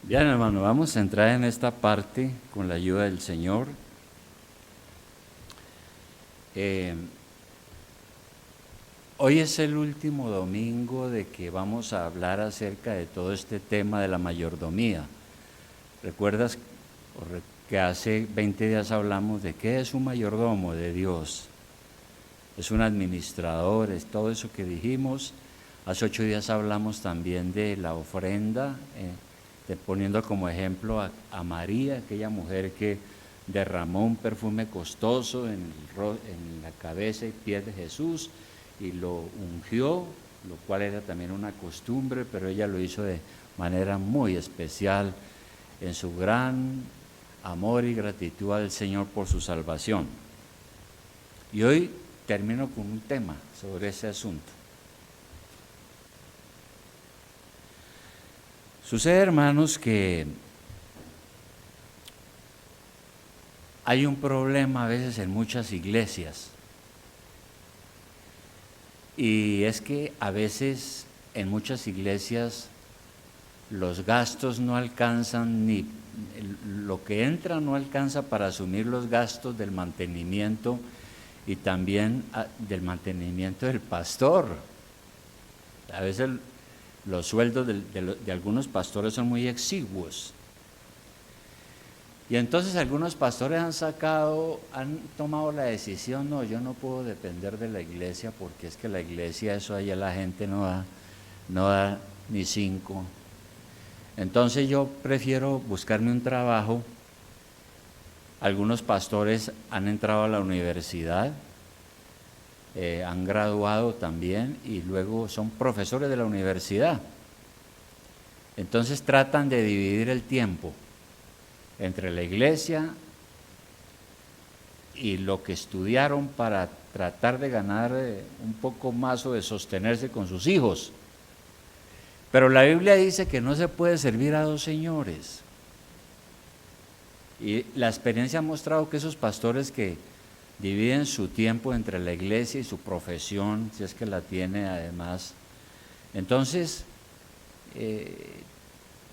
Bien, hermano, vamos a entrar en esta parte con la ayuda del Señor. Hoy es el último domingo de que vamos a hablar acerca de todo este tema de la mayordomía. ¿Recuerdas que hace 20 días hablamos de qué es un mayordomo de Dios? Es un administrador, es todo eso que dijimos. Hace 8 días hablamos también de la ofrenda, poniendo como ejemplo a María, aquella mujer que derramó un perfume costoso en la cabeza y pies de Jesús y lo ungió, lo cual era también una costumbre, pero ella lo hizo de manera muy especial en su gran amor y gratitud al Señor por su salvación. Y hoy termino con un tema sobre ese asunto. Sucede, hermanos, que hay un problema a veces en muchas iglesias, y es que a veces en muchas iglesias los gastos no alcanzan, ni lo que entra no alcanza para asumir los gastos del mantenimiento y también del mantenimiento del pastor. A veces los sueldos de algunos pastores son muy exiguos. Y entonces algunos pastores han tomado la decisión: no, yo no puedo depender de la iglesia, porque es que la iglesia, eso allá la gente no da ni 5. Entonces yo prefiero buscarme un trabajo. Algunos pastores han entrado a la universidad, han graduado también y luego son profesores de la universidad. Entonces tratan de dividir el tiempo entre la iglesia y lo que estudiaron para tratar de ganar un poco más o de sostenerse con sus hijos. Pero la Biblia dice que no se puede servir a 2 señores. Y la experiencia ha mostrado que esos pastores que dividen su tiempo entre la iglesia y su profesión, si es que la tiene además, entonces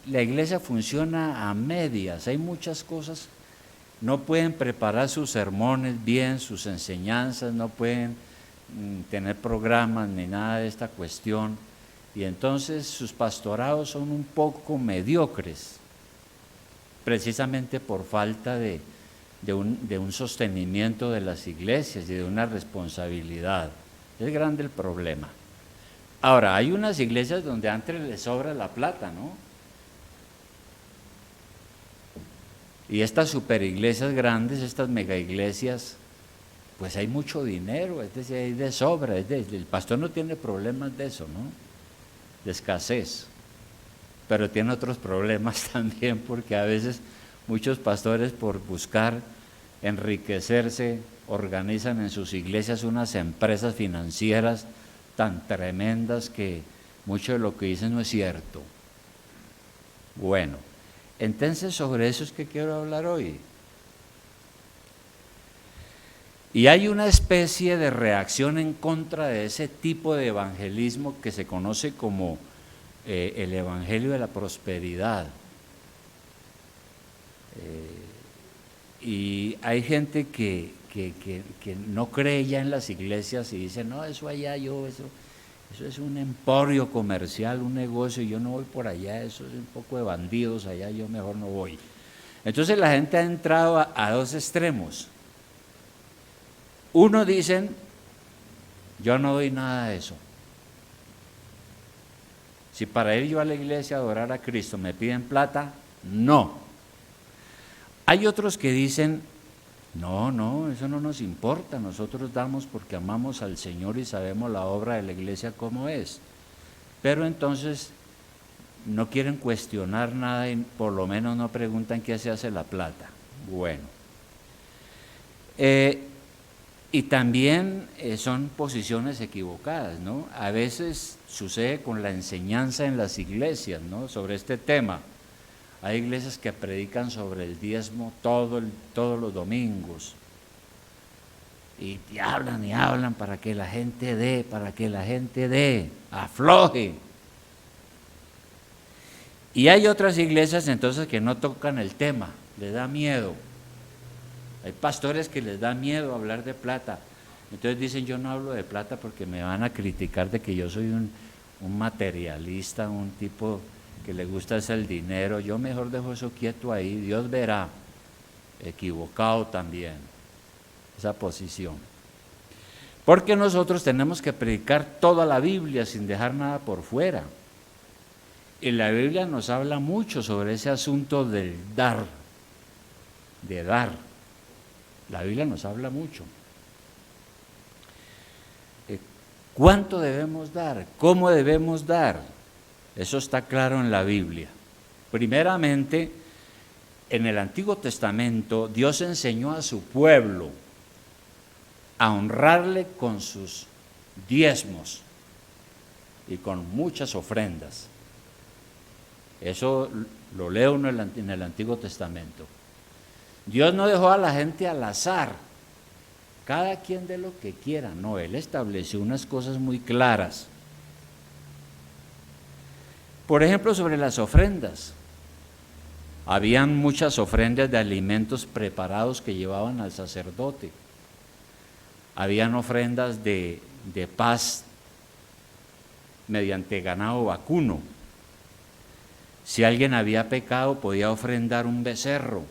la iglesia funciona a medias. Hay muchas cosas, no pueden preparar sus sermones bien, sus enseñanzas, no pueden tener programas ni nada de esta cuestión, y entonces sus pastorados son un poco mediocres, precisamente por falta de un sostenimiento de las iglesias y de una responsabilidad. Es grande el problema. Ahora, hay unas iglesias donde antes les sobra la plata, ¿no? Y estas super iglesias grandes, estas mega iglesias, pues hay mucho dinero, es decir, hay de sobra, el pastor no tiene problemas de eso, ¿no? De escasez, pero tiene otros problemas también, porque a veces muchos pastores, por buscar enriquecerse, organizan en sus iglesias unas empresas financieras tan tremendas que mucho de lo que dicen no es cierto. Bueno, entonces sobre eso es que quiero hablar hoy. Y hay una especie de reacción en contra de ese tipo de evangelismo que se conoce como el evangelio de la prosperidad. Y hay gente que no cree ya en las iglesias y dice: no, eso allá eso es un emporio comercial, un negocio, yo no voy por allá, eso es un poco de bandidos allá, yo mejor no voy. Entonces la gente ha entrado a 2 extremos. Uno dicen: yo no doy nada de eso. Si para ir yo a la iglesia a adorar a Cristo me piden plata, no. Hay otros que dicen: no, eso no nos importa, nosotros damos porque amamos al Señor y sabemos la obra de la iglesia cómo es. Pero entonces no quieren cuestionar nada y por lo menos no preguntan qué se hace la plata. Bueno. Y también son posiciones equivocadas, ¿no? A veces sucede con la enseñanza en las iglesias, ¿no? Sobre este tema. Hay iglesias que predican sobre el diezmo todos los domingos. y hablan para que la gente dé, afloje. Y hay otras iglesias entonces que no tocan el tema, les da miedo. Hay pastores que les da miedo hablar de plata. Entonces dicen, yo no hablo de plata porque me van a criticar de que yo soy un materialista, un tipo que le gusta es el dinero. Yo mejor dejo eso quieto ahí, Dios verá. Equivocado también esa posición. Porque nosotros tenemos que predicar toda la Biblia sin dejar nada por fuera. Y la Biblia nos habla mucho sobre ese asunto del dar, de dar. La Biblia nos habla mucho. ¿Cuánto debemos dar? ¿Cómo debemos dar? Eso está claro en la Biblia. Primeramente, en el Antiguo Testamento, Dios enseñó a su pueblo a honrarle con sus diezmos y con muchas ofrendas. Eso lo leo en el Antiguo Testamento. Dios no dejó a la gente al azar, cada quien de lo que quiera, no, Él estableció unas cosas muy claras. Por ejemplo, sobre las ofrendas. Habían muchas ofrendas de alimentos preparados que llevaban al sacerdote. Habían ofrendas de paz mediante ganado vacuno. Si alguien había pecado, podía ofrendar un becerro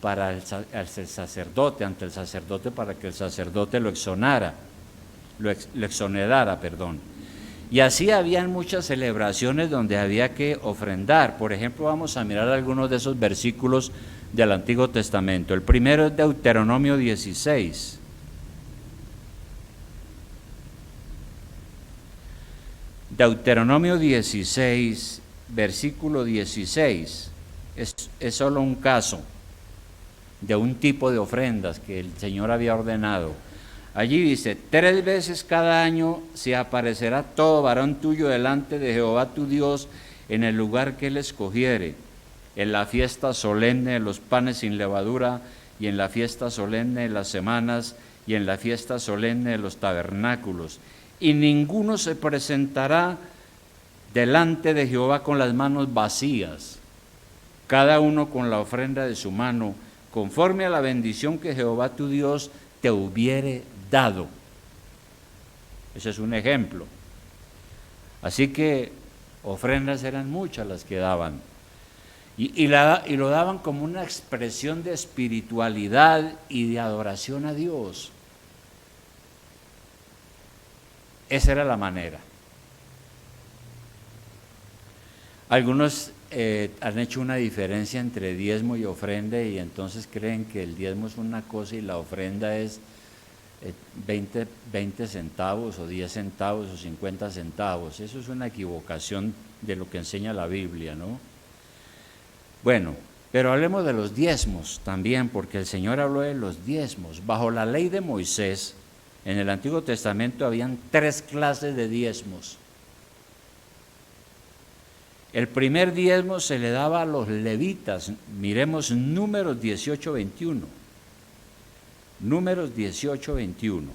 para el sacerdote, ante el sacerdote, para que el sacerdote lo exonerara. Y así habían muchas celebraciones donde había que ofrendar. Por ejemplo, vamos a mirar algunos de esos versículos del Antiguo Testamento. El primero es Deuteronomio 16. Deuteronomio 16, versículo 16, es solo un caso de un tipo de ofrendas que el Señor había ordenado. Allí dice, 3 veces cada año se aparecerá todo varón tuyo delante de Jehová tu Dios en el lugar que él escogiere, en la fiesta solemne de los panes sin levadura, y en la fiesta solemne de las semanas, y en la fiesta solemne de los tabernáculos. Y ninguno se presentará delante de Jehová con las manos vacías, cada uno con la ofrenda de su mano, conforme a la bendición que Jehová tu Dios te hubiere dado. Ese es un ejemplo. Así que ofrendas eran muchas las que daban. Y lo daban como una expresión de espiritualidad y de adoración a Dios. Esa era la manera. Algunos han hecho una diferencia entre diezmo y ofrenda y entonces creen que el diezmo es una cosa y la ofrenda es 20 centavos o 10 centavos o 50 centavos. Eso es una equivocación de lo que enseña la Biblia, ¿no? Bueno, pero hablemos de los diezmos también, porque el Señor habló de los diezmos. Bajo la ley de Moisés, en el Antiguo Testamento habían 3 clases de diezmos. El primer diezmo se le daba a los levitas. Miremos Números 18:21. Números 18:21.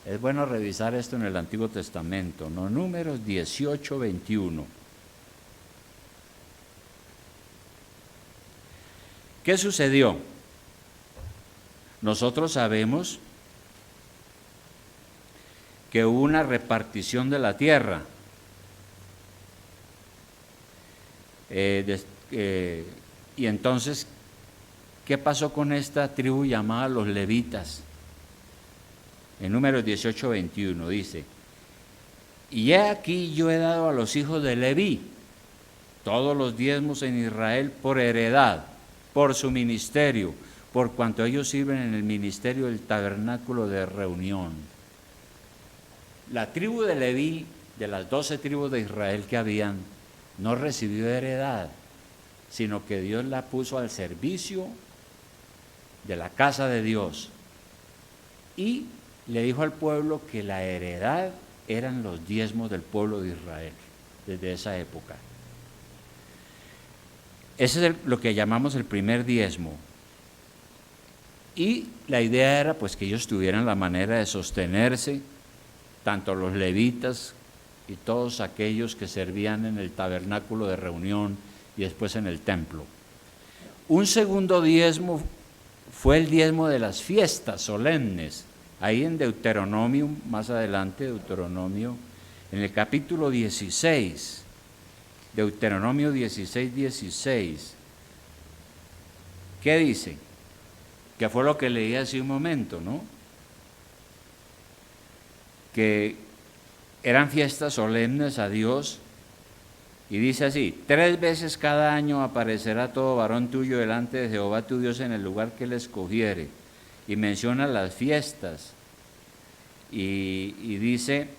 Es bueno revisar esto en el Antiguo Testamento, ¿no? Números 18:21. ¿Qué sucedió? Nosotros sabemos que hubo una repartición de la tierra. Y entonces, ¿qué pasó con esta tribu llamada los levitas? En Números 18:21 dice, y he aquí yo he dado a los hijos de Leví todos los diezmos en Israel por heredad, por su ministerio, por cuanto ellos sirven en el ministerio del tabernáculo de reunión. La tribu de Leví, de las 12 tribus de Israel que habían, no recibió heredad, sino que Dios la puso al servicio de la casa de Dios. Y le dijo al pueblo que la heredad eran los diezmos del pueblo de Israel, desde esa época. Ese es lo que llamamos el primer diezmo. Y la idea era pues que ellos tuvieran la manera de sostenerse, tanto los levitas y todos aquellos que servían en el tabernáculo de reunión y después en el templo. Un segundo diezmo fue el diezmo de las fiestas solemnes. Ahí en Deuteronomio, más adelante, Deuteronomio, en el capítulo 16, Deuteronomio 16, 16, ¿qué dice? Que fue lo que leí hace un momento, ¿no? Que eran fiestas solemnes a Dios, y dice así: 3 veces cada año aparecerá todo varón tuyo delante de Jehová tu Dios en el lugar que él escogiere, y menciona las fiestas, y dice: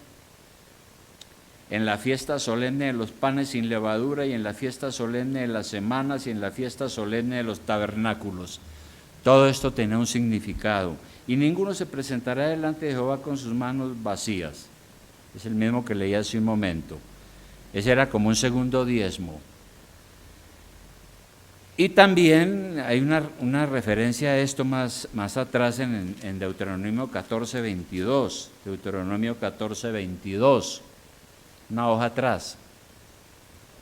en la fiesta solemne de los panes sin levadura, y en la fiesta solemne de las semanas, y en la fiesta solemne de los tabernáculos. Todo esto tenía un significado, y ninguno se presentará delante de Jehová con sus manos vacías. Es el mismo que leí hace un momento. Ese era como un segundo diezmo. Y también hay una referencia a esto más atrás en Deuteronomio 14, 22. Deuteronomio 14, 22. Una hoja atrás.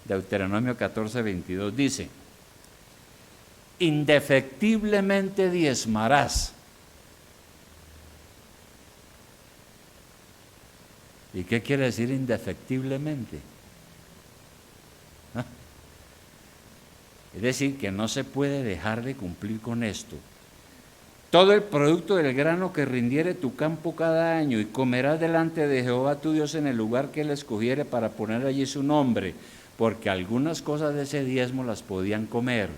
Deuteronomio 14, 22 dice: indefectiblemente diezmarás. ¿Y qué quiere decir indefectiblemente? ¿Ah? Es decir, que no se puede dejar de cumplir con esto. Todo el producto del grano que rindiere tu campo cada año, y comerás delante de Jehová tu Dios en el lugar que él escogiere para poner allí su nombre, porque algunas cosas de ese diezmo las podían comer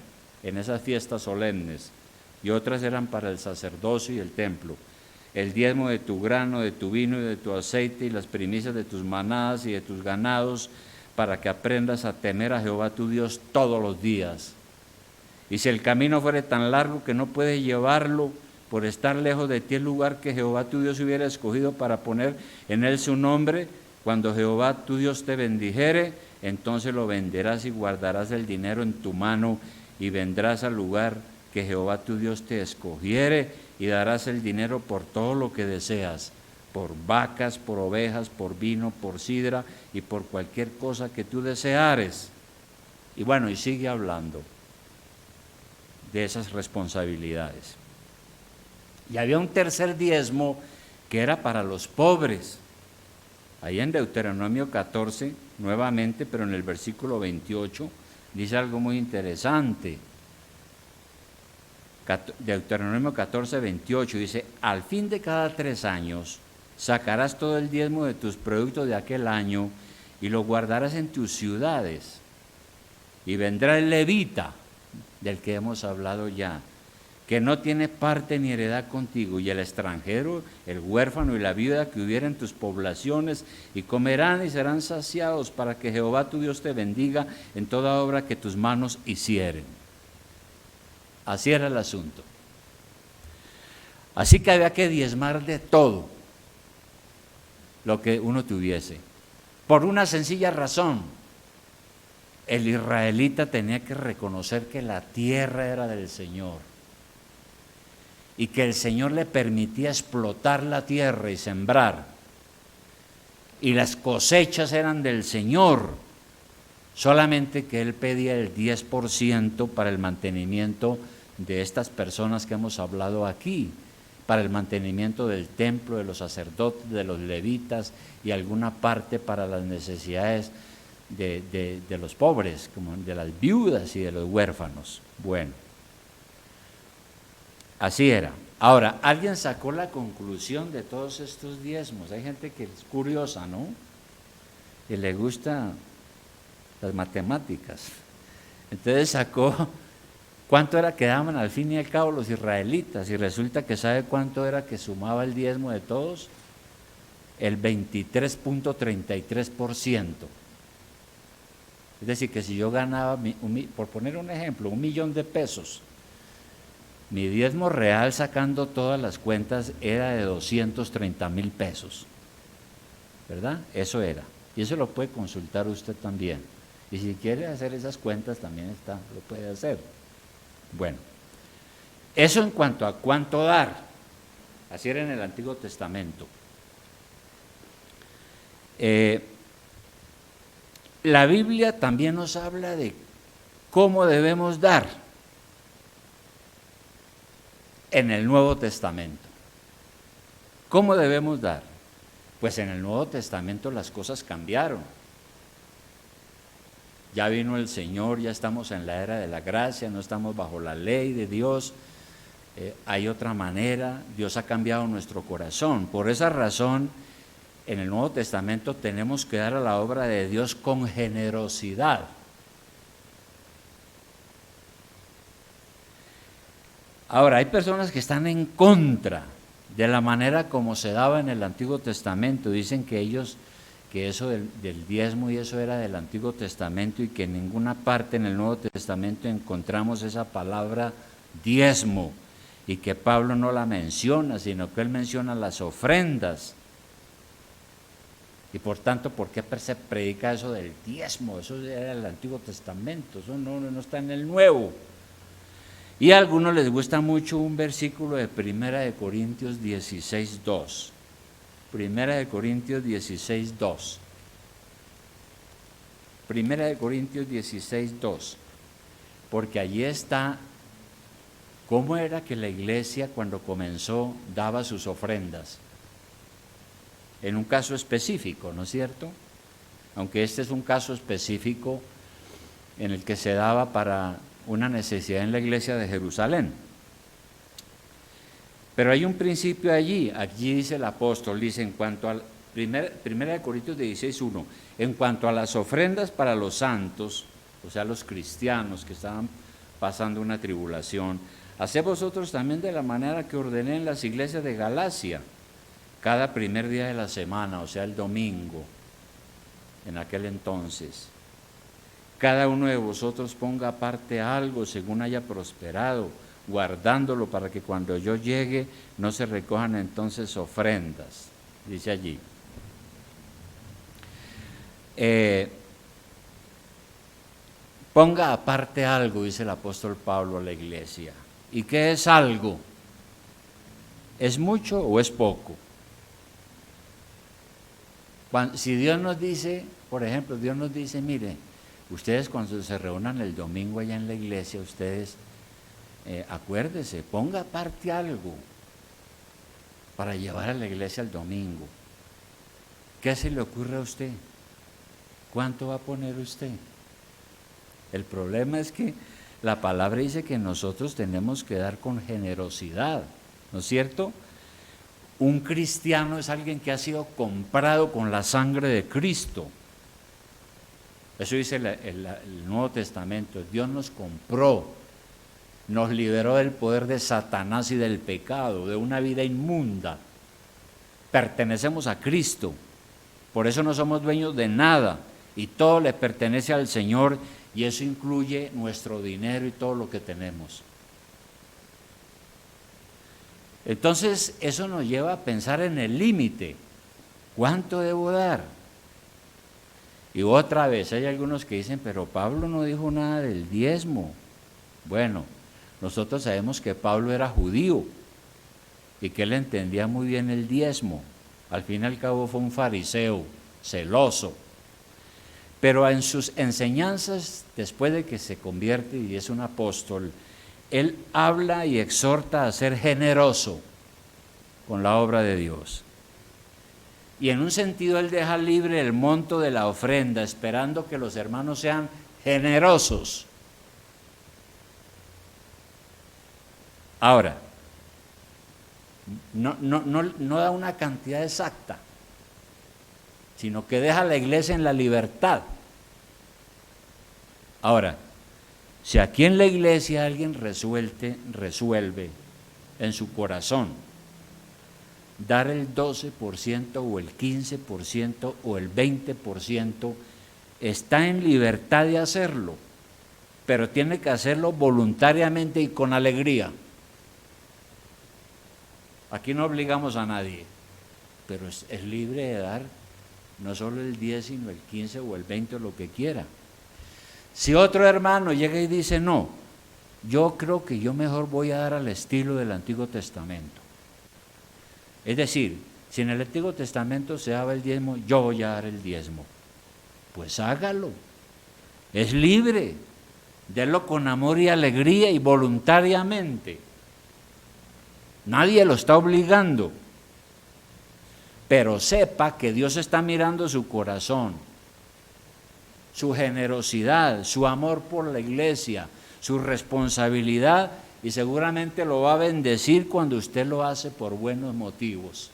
en esas fiestas solemnes, y otras eran para el sacerdocio y el templo. El diezmo de tu grano, de tu vino y de tu aceite, y las primicias de tus manadas y de tus ganados, para que aprendas a temer a Jehová tu Dios todos los días. Y si el camino fuere tan largo que no puedes llevarlo, por estar lejos de ti el lugar que Jehová tu Dios hubiera escogido para poner en él su nombre, cuando Jehová tu Dios te bendijere, entonces lo venderás y guardarás el dinero en tu mano, y vendrás al lugar que Jehová tu Dios te escogiere, y darás el dinero por todo lo que deseas, por vacas, por ovejas, por vino, por sidra y por cualquier cosa que tú deseares. Y bueno, y sigue hablando de esas responsabilidades. Y había un tercer diezmo que era para los pobres. Ahí en Deuteronomio 14, nuevamente, pero en el versículo 28, dice algo muy interesante. Deuteronomio 14, 28 dice: al fin de cada 3 años sacarás todo el diezmo de tus productos de aquel año y lo guardarás en tus ciudades. Y vendrá el levita, del que hemos hablado ya, que no tiene parte ni heredad contigo, y el extranjero, el huérfano y la viuda que hubiera en tus poblaciones, y comerán y serán saciados, para que Jehová tu Dios te bendiga en toda obra que tus manos hicieren. Así era el asunto. Así que había que diezmar de todo lo que uno tuviese, por una sencilla razón: el israelita tenía que reconocer que la tierra era del Señor, y que el Señor le permitía explotar la tierra y sembrar, y las cosechas eran del Señor, solamente que Él pedía el 10% para el mantenimiento de estas personas que hemos hablado aquí, para el mantenimiento del templo, de los sacerdotes, de los levitas, y alguna parte para las necesidades de los pobres, como de las viudas y de los huérfanos. Bueno, así era. Ahora, alguien sacó la conclusión de todos estos diezmos. Hay gente que es curiosa, ¿no? Y le gusta las matemáticas. Entonces sacó cuánto era que daban al fin y al cabo los israelitas, y resulta que ¿sabe cuánto era que sumaba el diezmo de todos? El 23.33%. Es decir, que si yo ganaba, por poner un ejemplo, 1.000.000 de pesos, mi diezmo real, sacando todas las cuentas, era de 230.000 pesos, ¿verdad? Eso era. Y eso lo puede consultar usted también. Y si quiere hacer esas cuentas, también lo puede hacer. Bueno, Eso en cuanto a cuánto dar. Así era en el Antiguo Testamento. La Biblia también nos habla de cómo debemos dar en el Nuevo Testamento. ¿Cómo debemos dar? Pues en el Nuevo Testamento las cosas cambiaron. Ya vino el Señor, ya estamos en la era de la gracia, no estamos bajo la ley de Dios. Hay otra manera, Dios ha cambiado nuestro corazón. Por esa razón, en el Nuevo Testamento tenemos que dar a la obra de Dios con generosidad. Ahora, hay personas que están en contra de la manera como se daba en el Antiguo Testamento. Dicen que eso del diezmo y eso era del Antiguo Testamento y que en ninguna parte en el Nuevo Testamento encontramos esa palabra diezmo y que Pablo no la menciona, sino que él menciona las ofrendas. Y por tanto, ¿por qué se predica eso del diezmo? Eso era el Antiguo Testamento, eso no está en el Nuevo. Y a algunos les gusta mucho un versículo de 1 Corintios 16:2. 1 Corintios 16:2. 1 Corintios 16:2. Porque allí está cómo era que la iglesia cuando comenzó daba sus ofrendas. En un caso específico, ¿no es cierto? Aunque este es un caso específico en el que se daba para una necesidad en la iglesia de Jerusalén. Pero hay un principio allí dice el apóstol, dice en cuanto al 1 Corintios 16:1, en cuanto a las ofrendas para los santos, o sea, los cristianos que estaban pasando una tribulación, haced vosotros también de la manera que ordené en las iglesias de Galacia, cada primer día de la semana, o sea, el domingo, en aquel entonces. Cada uno de vosotros ponga aparte algo según haya prosperado, guardándolo para que cuando yo llegue no se recojan entonces ofrendas, dice allí. Ponga aparte algo, dice el apóstol Pablo a la iglesia. ¿Y qué es algo? ¿Es mucho o es poco? Si Dios nos dice, por ejemplo, Dios nos dice, mire, ustedes cuando se reúnan el domingo allá en la iglesia, ustedes acuérdese, ponga aparte algo para llevar a la iglesia el domingo. ¿Qué se le ocurre a usted? ¿Cuánto va a poner usted? El problema es que la palabra dice que nosotros tenemos que dar con generosidad, ¿no es cierto? Un cristiano es alguien que ha sido comprado con la sangre de Cristo. Eso dice el Nuevo Testamento. Dios nos compró, nos liberó del poder de Satanás y del pecado, de una vida inmunda. Pertenecemos a Cristo, por eso no somos dueños de nada y todo le pertenece al Señor y eso incluye nuestro dinero y todo lo que tenemos. Entonces eso nos lleva a pensar en el límite. ¿Cuánto debo dar? Y otra vez hay algunos que dicen, pero Pablo no dijo nada del diezmo. Bueno, nosotros sabemos que Pablo era judío y que él entendía muy bien el diezmo. Al fin y al cabo fue un fariseo, celoso. Pero en sus enseñanzas, después de que se convierte y es un apóstol, él habla y exhorta a ser generoso con la obra de Dios. Y en un sentido él deja libre el monto de la ofrenda, esperando que los hermanos sean generosos. Ahora, no da una cantidad exacta, sino que deja a la iglesia en la libertad. Ahora, si aquí en la iglesia alguien resuelve en su corazón dar el 12% o el 15% o el 20%, está en libertad de hacerlo, pero tiene que hacerlo voluntariamente y con alegría. Aquí no obligamos a nadie, pero es libre de dar no solo el 10, sino el 15 o el 20 o lo que quiera. Si otro hermano llega y dice, no, yo creo que yo mejor voy a dar al estilo del Antiguo Testamento. Es decir, si en el Antiguo Testamento se daba el diezmo, yo voy a dar el diezmo. Pues hágalo, es libre, délo con amor y alegría y voluntariamente. Nadie lo está obligando, pero sepa que Dios está mirando su corazón, su generosidad, su amor por la iglesia, su responsabilidad, y seguramente lo va a bendecir cuando usted lo hace por buenos motivos.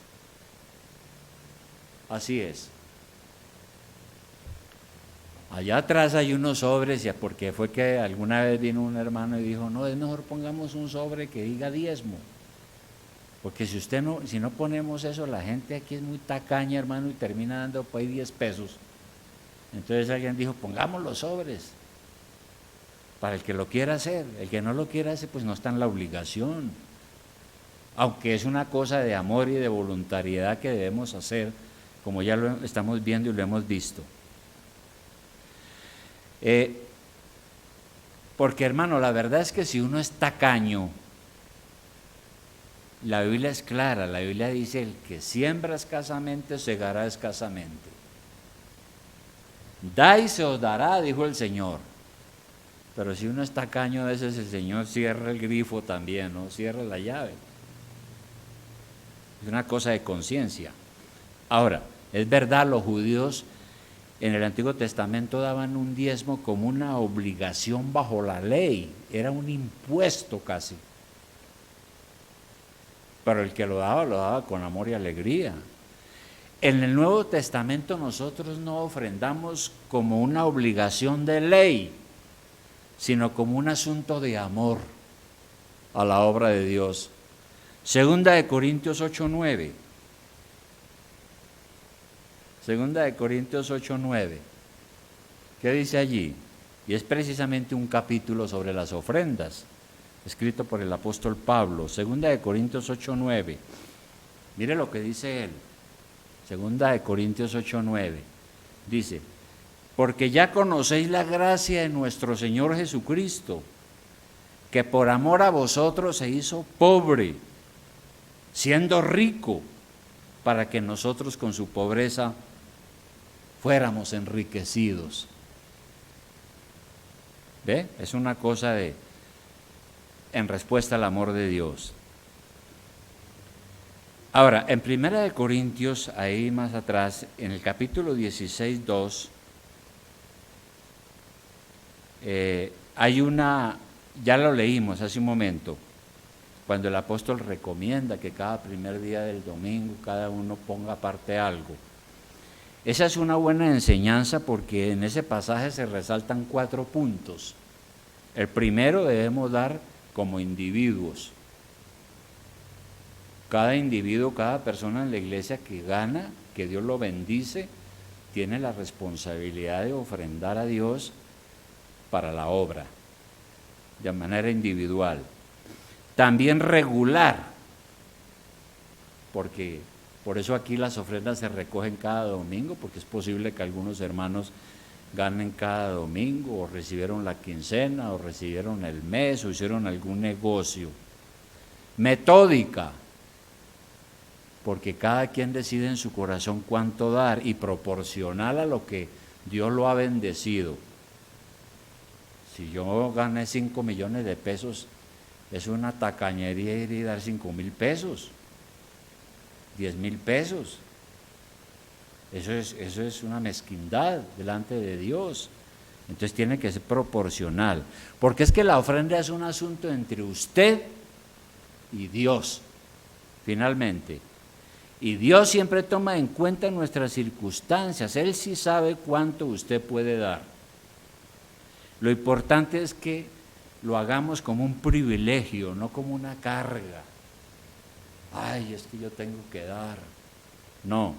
Así es. Allá atrás hay unos sobres, porque fue que alguna vez vino un hermano y dijo, no, es mejor pongamos un sobre que diga diezmo. Porque si no ponemos eso, la gente aquí es muy tacaña, hermano, y termina dando por ahí 10 pesos. Entonces alguien dijo, pongamos los sobres, para el que lo quiera hacer. El que no lo quiera hacer, pues no está en la obligación. Aunque es una cosa de amor y de voluntariedad que debemos hacer, como ya lo estamos viendo y lo hemos visto. Porque, hermano, la verdad es que si uno es tacaño, la Biblia es clara, la Biblia dice, el que siembra escasamente, segará escasamente. Da y se os dará, dijo el Señor. Pero si uno es tacaño, a veces el Señor cierra el grifo también, ¿no? Cierra la llave. Es una cosa de conciencia. Ahora, es verdad, los judíos en el Antiguo Testamento daban un diezmo como una obligación bajo la ley, era un impuesto casi. Pero el que lo daba con amor y alegría. En el Nuevo Testamento nosotros no ofrendamos como una obligación de ley, sino como un asunto de amor a la obra de Dios. Segunda de Corintios 8:9. Segunda de Corintios 8:9. ¿Qué dice allí? Y es precisamente un capítulo sobre las ofrendas, escrito por el apóstol Pablo. Segunda de Corintios 8:9. Mire lo que dice él. Segunda de Corintios 8:9. Dice, porque ya conocéis la gracia de nuestro Señor Jesucristo, que por amor a vosotros se hizo pobre, siendo rico, para que nosotros con su pobreza fuéramos enriquecidos. ¿Ve? Es una cosa en respuesta al amor de Dios. Ahora, en Primera de Corintios, ahí más atrás, en el capítulo 16:2, hay ya lo leímos hace un momento, cuando el apóstol recomienda que cada primer día del domingo cada uno ponga aparte algo. Esa es una buena enseñanza porque en ese pasaje se resaltan 4 puntos. El primero, debemos dar como individuos. Cada individuo, cada persona en la iglesia que gana, que Dios lo bendice, tiene la responsabilidad de ofrendar a Dios para la obra, de manera individual. También regular, porque por eso aquí las ofrendas se recogen cada domingo, porque es posible que algunos hermanos ganen cada domingo, o recibieron la quincena, o recibieron el mes, o hicieron algún negocio. Metódica, porque cada quien decide en su corazón cuánto dar, y proporcional a lo que Dios lo ha bendecido. Si yo gané 5 millones de pesos, es una tacañería ir y dar 5,000 pesos, 10,000 pesos. Eso es una mezquindad delante de Dios. Entonces tiene que ser proporcional, porque es que la ofrenda es un asunto entre usted y Dios, finalmente. Y Dios siempre toma en cuenta nuestras circunstancias. Él sí sabe cuánto usted puede dar. Lo importante es que lo hagamos como un privilegio, no como una carga. Ay, es que yo tengo que dar. No.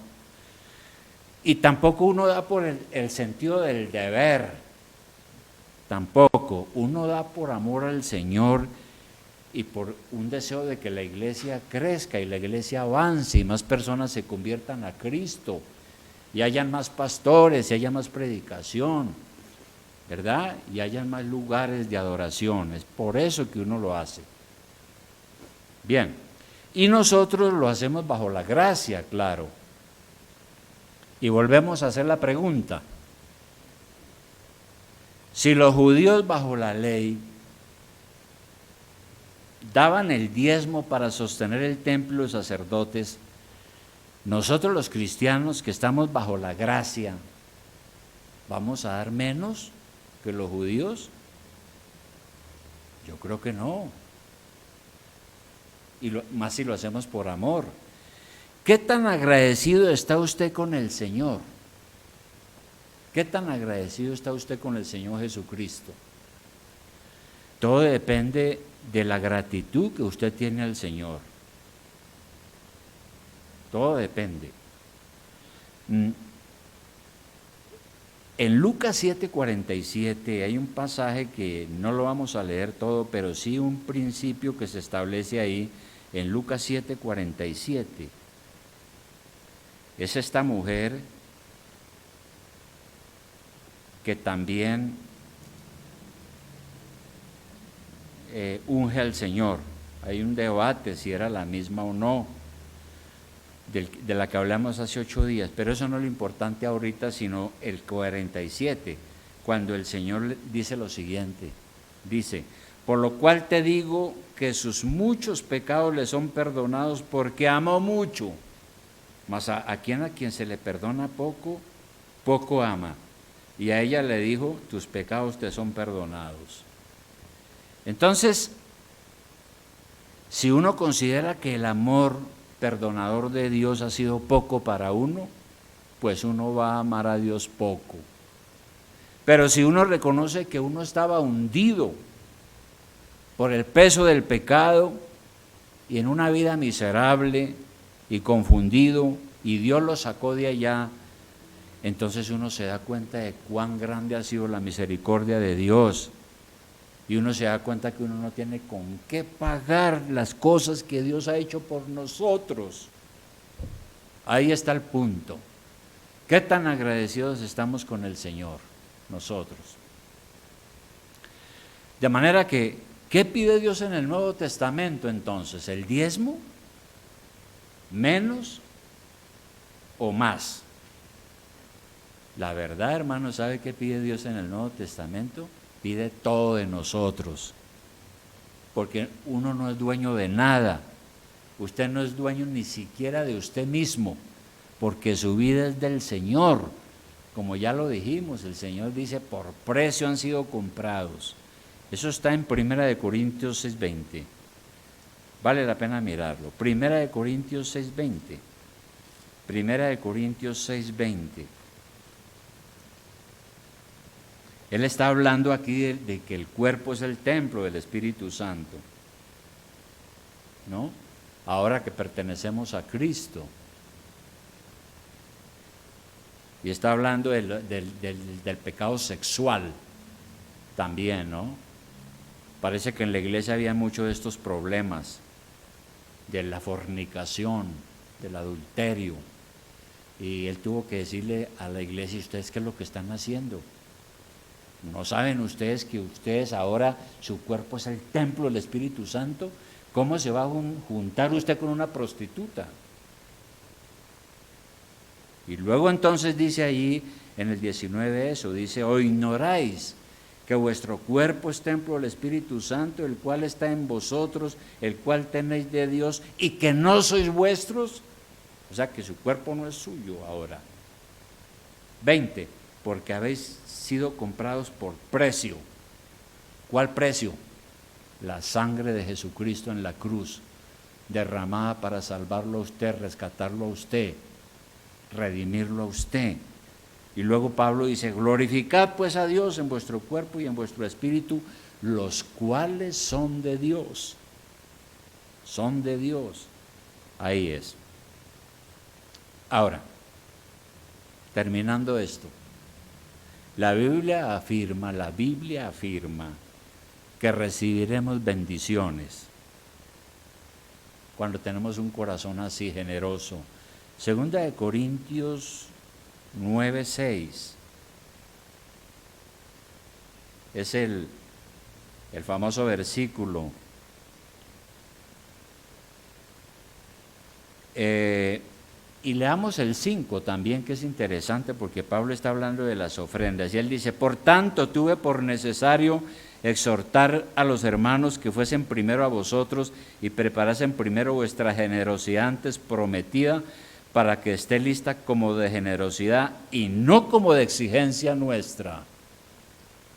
Y tampoco uno da por el sentido del deber. Tampoco. Uno da por amor al Señor y por un deseo de que la iglesia crezca y la iglesia avance y más personas se conviertan a Cristo y hayan más pastores y haya más predicación. ¿verdad? Y haya más lugares de adoración. Es por eso que uno lo hace. Bien, y nosotros lo hacemos bajo la gracia, claro. Y volvemos a hacer la pregunta. Si los judíos bajo la ley daban el diezmo para sostener el templo y los sacerdotes, nosotros los cristianos que estamos bajo la gracia, ¿vamos a dar menos que los judíos? Yo creo que no. Y más si lo hacemos por amor. ¿Qué tan agradecido está usted con el Señor? ¿Qué tan agradecido está usted con el Señor Jesucristo? Todo depende de la gratitud que usted tiene al Señor. Todo depende. En Lucas 7:47 hay un pasaje que no lo vamos a leer todo, pero sí un principio que se establece ahí en Lucas 7:47. Es esta mujer que también unge al Señor. Hay un debate si era la misma o no, de la que hablamos hace 8 días, pero eso no es lo importante ahorita, sino el 47, cuando el Señor dice lo siguiente, dice, por lo cual te digo que sus muchos pecados le son perdonados porque amó mucho, mas a quien se le perdona poco, poco ama. Y a ella le dijo, tus pecados te son perdonados. Entonces, si uno considera que el amor perdonador de Dios ha sido poco para uno, pues uno va a amar a Dios poco. Pero si uno reconoce que uno estaba hundido por el peso del pecado y en una vida miserable y confundido, y Dios lo sacó de allá, entonces uno se da cuenta de cuán grande ha sido la misericordia de Dios. Y uno se da cuenta que uno no tiene con qué pagar las cosas que Dios ha hecho por nosotros. Ahí está el punto. ¿Qué tan agradecidos estamos con el Señor nosotros? De manera que, ¿qué pide Dios en el Nuevo Testamento entonces? ¿El diezmo? ¿Menos o más? La verdad, hermano, ¿sabe qué pide Dios en el Nuevo Testamento? Pide todo de nosotros, porque uno no es dueño de nada, usted no es dueño ni siquiera de usted mismo, porque su vida es del Señor, como ya lo dijimos, el Señor dice, por precio han sido comprados, eso está en 1 Corintios 6:20, vale la pena mirarlo, 1 Corintios 6:20, 1 Corintios 6:20. Él está hablando aquí de que el cuerpo es el templo del Espíritu Santo, ¿no? Ahora que pertenecemos a Cristo. Y está hablando del pecado sexual también, ¿no? Parece que en la iglesia había muchos de estos problemas, de la fornicación, del adulterio. Y él tuvo que decirle a la iglesia, ¿ustedes qué es lo que están haciendo? ¿No saben ustedes que ustedes ahora, su cuerpo es el templo del Espíritu Santo? ¿Cómo se va a juntar usted con una prostituta? Y luego entonces dice allí en el 19 eso, dice, ¿o ignoráis que vuestro cuerpo es templo del Espíritu Santo, el cual está en vosotros, el cual tenéis de Dios, y que no sois vuestros? O sea que su cuerpo no es suyo ahora. 20, porque habéis sido comprados por precio. ¿Cuál precio? La sangre de Jesucristo en la cruz, derramada para salvarlo a usted, rescatarlo a usted, redimirlo a usted. Y luego Pablo dice, glorificad pues a Dios en vuestro cuerpo y en vuestro espíritu, los cuales son de Dios. Son de Dios. Ahí es. Ahora, terminando esto, la Biblia afirma que recibiremos bendiciones cuando tenemos un corazón así generoso. Segunda de Corintios 9:6. es el famoso versículo. Y leamos el 5 también, que es interesante porque Pablo está hablando de las ofrendas y él dice: por tanto tuve por necesario exhortar a los hermanos que fuesen primero a vosotros y preparasen primero vuestra generosidad antes prometida, para que esté lista como de generosidad y no como de exigencia nuestra.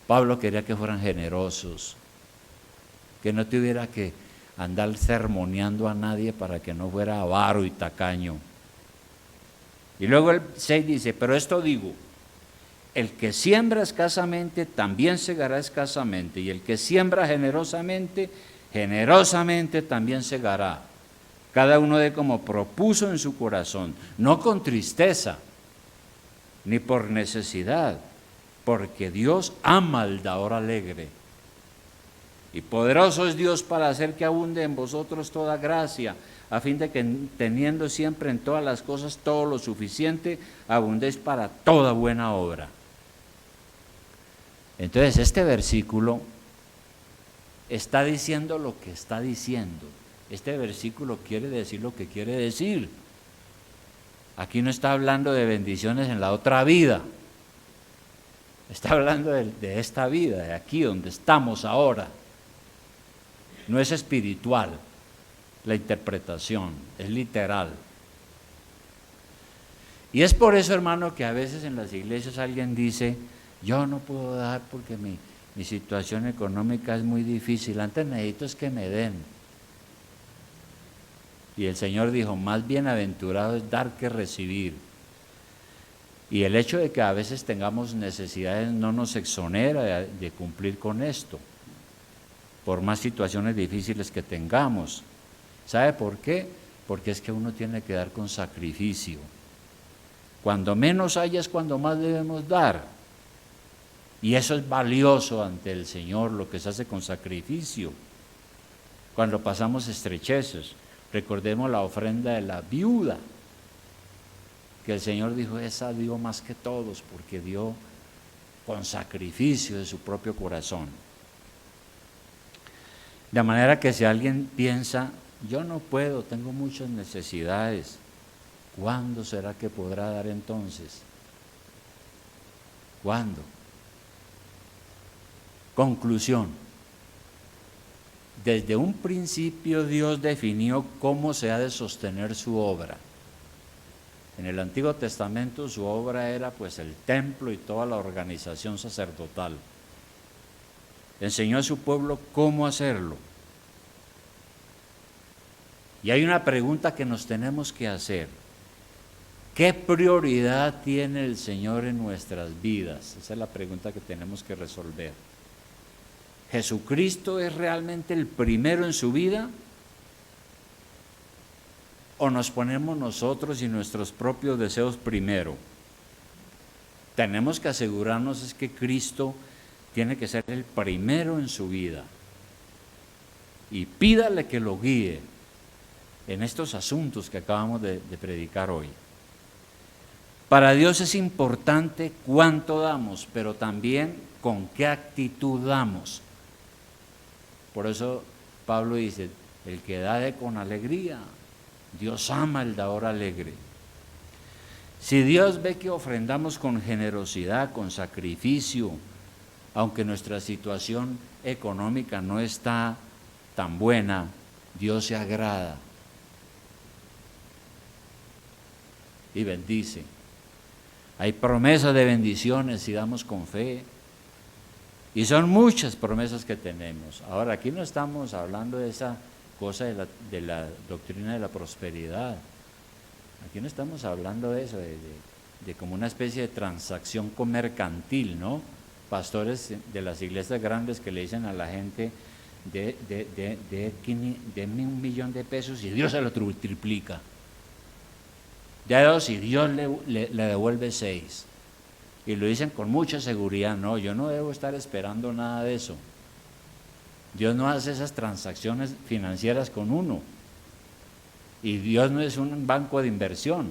Pablo quería que fueran generosos, que no tuviera que andar sermoneando a nadie para que no fuera avaro y tacaño. Y luego el 6 dice: pero esto digo, el que siembra escasamente también segará escasamente, y el que siembra generosamente, generosamente también segará. Cada uno dé como propuso en su corazón, no con tristeza, ni por necesidad, porque Dios ama al dador alegre. Y poderoso es Dios para hacer que abunde en vosotros toda gracia, a fin de que teniendo siempre en todas las cosas todo lo suficiente, abundéis para toda buena obra. Entonces este versículo está diciendo lo que está diciendo. Este versículo quiere decir lo que quiere decir. Aquí no está hablando de bendiciones en la otra vida. Está hablando de esta vida, de aquí donde estamos ahora. No es espiritual la interpretación, es literal. Y es por eso, hermano, que a veces en las iglesias alguien dice: yo no puedo dar porque mi situación económica es muy difícil, antes necesito es que me den. Y el Señor dijo: más bienaventurado es dar que recibir. Y el hecho de que a veces tengamos necesidades no nos exonera de cumplir con esto, por más situaciones difíciles que tengamos. ¿Sabe por qué? Porque es que uno tiene que dar con sacrificio. Cuando menos haya es cuando más debemos dar. Y eso es valioso ante el Señor, lo que se hace con sacrificio. Cuando pasamos estrecheces, recordemos la ofrenda de la viuda, que el Señor dijo: esa dio más que todos, porque dio con sacrificio de su propio corazón. De manera que si alguien piensa: yo no puedo, tengo muchas necesidades, ¿cuándo será que podrá dar entonces? ¿Cuándo? Conclusión: desde un principio Dios definió cómo se ha de sostener su obra. En el Antiguo Testamento su obra era pues el templo y toda la organización sacerdotal. Enseñó a su pueblo cómo hacerlo. Y hay una pregunta que nos tenemos que hacer: ¿qué prioridad tiene el Señor en nuestras vidas? Esa es la pregunta que tenemos que resolver. ¿Jesucristo es realmente el primero en su vida? ¿O nos ponemos nosotros y nuestros propios deseos primero? Tenemos que asegurarnos es que Cristo tiene que ser el primero en su vida. Y pídale que lo guíe en estos asuntos que acabamos de predicar hoy. Para Dios es importante cuánto damos, pero también con qué actitud damos. Por eso Pablo dice: el que da con alegría, Dios ama el dador alegre. Si Dios ve que ofrendamos con generosidad, con sacrificio, aunque nuestra situación económica no está tan buena, Dios se agrada y bendice. Hay promesas de bendiciones si damos con fe. Y son muchas promesas que tenemos. Ahora, aquí no estamos hablando de esa cosa de la doctrina de la prosperidad. Aquí no estamos hablando de eso, de como una especie de transacción mercantil, ¿no? Pastores de las iglesias grandes que le dicen a la gente: denme $1,000,000 y Dios se lo triplica. De 2 y Dios le devuelve 6. Y lo dicen con mucha seguridad. No, yo no debo estar esperando nada de eso. Dios no hace esas transacciones financieras con uno. Y Dios no es un banco de inversión.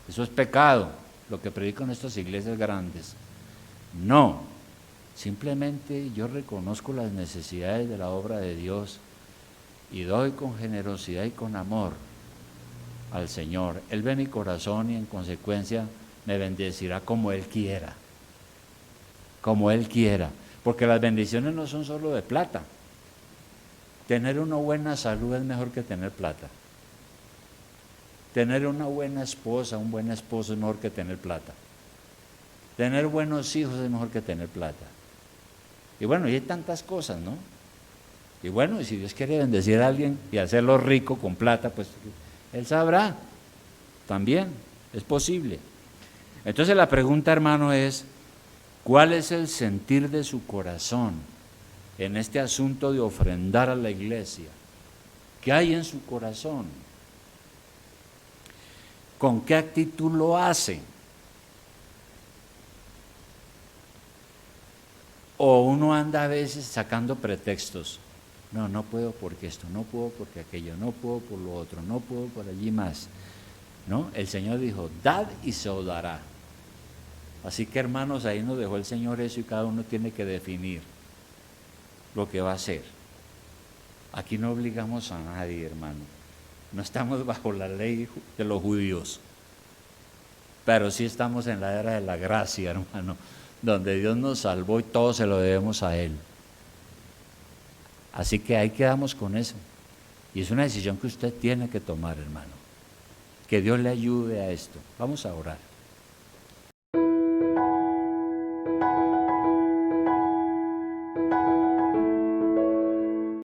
Eso es pecado, lo que predican estas iglesias grandes. No, Simplemente yo reconozco las necesidades de la obra de Dios y doy con generosidad y con amor al Señor. Él ve mi corazón y en consecuencia me bendecirá como Él quiera. Como Él quiera. Porque las bendiciones no son solo de plata. Tener una buena salud es mejor que tener plata. Tener una buena esposa, un buen esposo es mejor que tener plata. Tener buenos hijos es mejor que tener plata. Y bueno, y hay tantas cosas, ¿no? Y bueno, y si Dios quiere bendecir a alguien y hacerlo rico con plata, pues Él sabrá. También es posible. Entonces la pregunta, hermano, es, ¿cuál es el sentir de su corazón en este asunto de ofrendar a la iglesia? ¿Qué hay en su corazón? ¿Con qué actitud lo hace? O uno anda a veces sacando pretextos. No, no puedo porque esto, no puedo porque aquello, no puedo por lo otro, no puedo por allí más. ¿No? El Señor dijo, dad y se os dará. Así que, hermanos, ahí nos dejó el Señor eso y cada uno tiene que definir lo que va a hacer. Aquí no obligamos a nadie, hermano. No estamos bajo la ley de los judíos, pero sí estamos en la era de la gracia, hermano, donde Dios nos salvó y todo se lo debemos a Él. Así que ahí quedamos con eso. Y es una decisión que usted tiene que tomar, hermano. Que Dios le ayude a esto. Vamos a orar.